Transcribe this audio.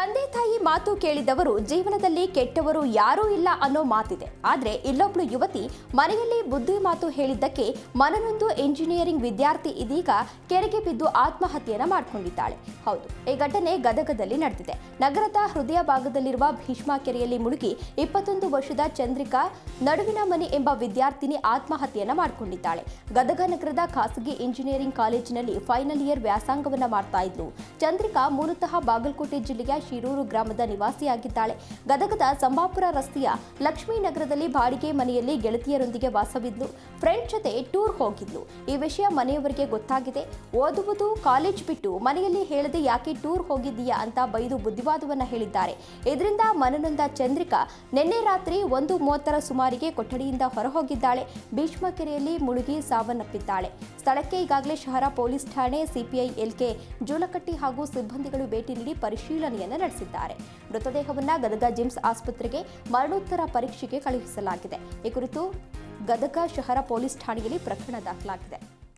ತಂದೆ ತಾಯಿ ಮಾತು ಕೇಳಿದವರು ಜೀವನದಲ್ಲಿ ಕೆಟ್ಟವರು ಯಾರೂ ಇಲ್ಲ ಅನ್ನೋ ಮಾತಿದೆ. ಆದರೆ ಇಲ್ಲೊಬ್ಳು ಯುವತಿ ಮನೆಯಲ್ಲಿ ಬುದ್ಧಿ ಮಾತು ಹೇಳಿದ್ದಕ್ಕೆ ಮನನೊಂದು ಇಂಜಿನಿಯರಿಂಗ್ ವಿದ್ಯಾರ್ಥಿ ಇದೀಗ ಕೆರೆಗೆ ಬಿದ್ದು ಆತ್ಮಹತ್ಯೆಯನ್ನ ಮಾಡಿಕೊಂಡಿದ್ದಾಳೆ. ಹೌದು, ಈ ಘಟನೆ ಗದಗದಲ್ಲಿ ನಡೆದಿದೆ. ನಗರದ ಹೃದಯ ಭಾಗದಲ್ಲಿರುವ ಭೀಷ್ಮ ಕೆರೆಯಲ್ಲಿ ಮುಳುಗಿ 21 ವರ್ಷದ ಚಂದ್ರಿಕಾ ನಡುವಿನ ಮನೆ ಎಂಬ ವಿದ್ಯಾರ್ಥಿನಿ ಆತ್ಮಹತ್ಯೆಯನ್ನ ಮಾಡಿಕೊಂಡಿದ್ದಾಳೆ. ಗದಗ ನಗರದ ಖಾಸಗಿ ಇಂಜಿನಿಯರಿಂಗ್ ಕಾಲೇಜಿನಲ್ಲಿ ಫೈನಲ್ ಇಯರ್ ವ್ಯಾಸಂಗವನ್ನ ಮಾಡ್ತಾ ಇದ್ಲು. ಚಂದ್ರಿಕಾ ಮೂಲತಃ ಬಾಗಲಕೋಟೆ ಜಿಲ್ಲೆಯ ಶಿರೂರು ಗ್ರಾಮದ ನಿವಾಸಿಯಾಗಿದ್ದಾಳೆ. ಗದಗದ ಸಂಬಾಪುರ ರಸ್ತೆಯ ಲಕ್ಷ್ಮೀನಗರದಲ್ಲಿ ಬಾಡಿಗೆ ಮನೆಯಲ್ಲಿ ಗೆಳತಿಯರೊಂದಿಗೆ ವಾಸವಿದ್ಲು. ಫ್ರೆಂಡ್ ಜೊತೆ ಟೂರ್ ಹೋಗಿದ್ಲು. ಈ ವಿಷಯ ಮನೆಯವರಿಗೆ ಗೊತ್ತಾಗಿದೆ. ಓದುವುದು ಕಾಲೇಜ್ ಬಿಟ್ಟು ಮನೆಯಲ್ಲಿ ಹೇಳದೆ ಯಾಕೆ ಟೂರ್ ಹೋಗಿದ್ದೀಯಾ ಅಂತ ಬೈದು ಬುದ್ಧಿವಾದವನ್ನ ಹೇಳಿದ್ದಾರೆ. ಇದರಿಂದ ಮನನೊಂದ ಚಂದ್ರಿಕಾ ನಿನ್ನೆ ರಾತ್ರಿ 1:30 ಸುಮಾರಿಗೆ ಕೊಠಡಿಯಿಂದ ಹೊರಹೋಗಿದ್ದಾಳೆ. ಭೀಷ್ಮ ಕೆರೆಯಲ್ಲಿ ಮುಳುಗಿ ಸಾವನ್ನಪ್ಪಿದ್ದಾಳೆ. ಸ್ಥಳಕ್ಕೆ ಈಗಾಗಲೇ ಶಹರ ಪೊಲೀಸ್ ಠಾಣೆ, ಸಿಪಿಐ ಎಲ್ಕೆ ಜೋಲಕಟ್ಟಿ ಹಾಗೂ ಸಿಬ್ಬಂದಿಗಳು ಭೇಟಿ ನೀಡಿ ಪರಿಶೀಲನೆಯನ್ನು ನಡೆಸಿದ್ದಾರೆ. ಮೃತದೇಹವನ್ನು ಗದಗ ಜಿಮ್ಸ್ ಆಸ್ಪತ್ರೆಗೆ ಮರಣೋತ್ತರ ಪರೀಕ್ಷೆಗೆ ಕಳುಹಿಸಲಾಗಿದೆ. ಈ ಕುರಿತು ಗದಗ ಶಹರ ಪೊಲೀಸ್ ಠಾಣೆಯಲ್ಲಿ ಪ್ರಕರಣ ದಾಖಲಾಗಿದೆ.